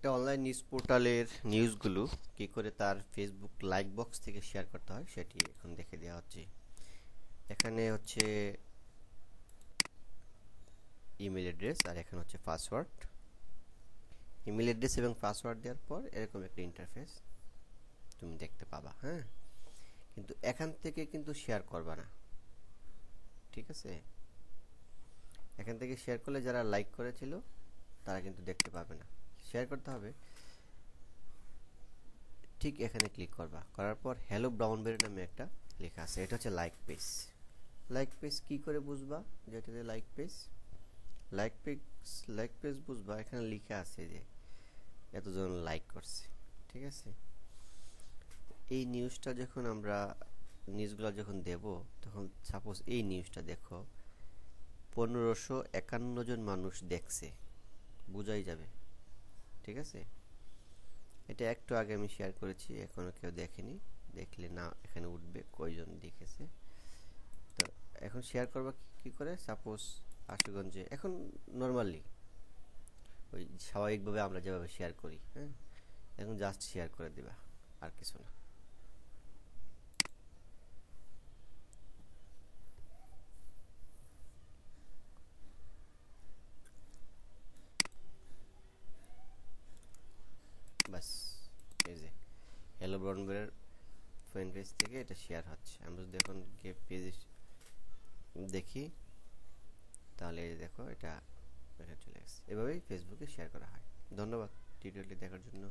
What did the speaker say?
একটা online news পোর্টালের নিউজগুলো কি করে তার ফেসবুক লাইক বক্স থেকে শেয়ার করতে হয় সেটি এখন দেখে দেওয়া হচ্ছে। এখানে হচ্ছে ইমেল অ্যাড্রেস আর এখানে হচ্ছে পাসওয়ার্ড। ইমেল অ্যাড্রেস এবং পাসওয়ার্ড দেওয়ার পর এরকম একটা ইন্টারফেস তুমি দেখতে পাবা। হ্যাঁ, কিন্তু এখান থেকে কিন্তু শেয়ার করবা না, ঠিক আছে? এখান থেকে শেয়ার করলে যারা লাইক করেছিল তারা কিন্তু দেখতে পাবে না। শেয়ার করতে হবে, ঠিক এখানে ক্লিক করবা। করার পর হ্যালো ব্রাউনবেরি নামে একটা লেখা আছে, এটা হচ্ছে লাইক পেজ। লাইক পেজ কি করে বুঝবা যে এটাতে like page? Like page like page বুঝবা, এখানে লেখা আছে যে এতজন লাইক করছে, ঠিক আছে? এই নিউজটা যখন আমরা নিউজগুলো যখন দেব, তখন সাপোজ এই নিউজটা দেখো 1551 জন মানুষ দেখছে, বোঝাই যাবে, ঠিক আছে? এটা একটু আগে আমি শেয়ার করেছি, এখনো কেউ দেখেনি। দেখলে না এখানে উঠবে কয়জন দেখেছে। তো এখন শেয়ার করবা কি করে? সাপোজ আশুগঞ্জে এখন নর্মালি ওই স্বাভাবিকভাবে আমরা যেভাবে শেয়ার করি, হ্যাঁ, এখন জাস্ট শেয়ার করে দিবা, আর কিছু না। বাস, এই যে হ্যালো ব্রাউনবেরের ফ্রেন্ড পেজ থেকে এটা শেয়ার হচ্ছে। আমরা যদি এখন গিয়ে পেজে দেখি, তাহলে এই দেখো এটা এখানে চলে গেছে। এভাবেই ফেসবুকে শেয়ার করা হয়। ধন্যবাদ টিউটোরিয়ালটি দেখার জন্য।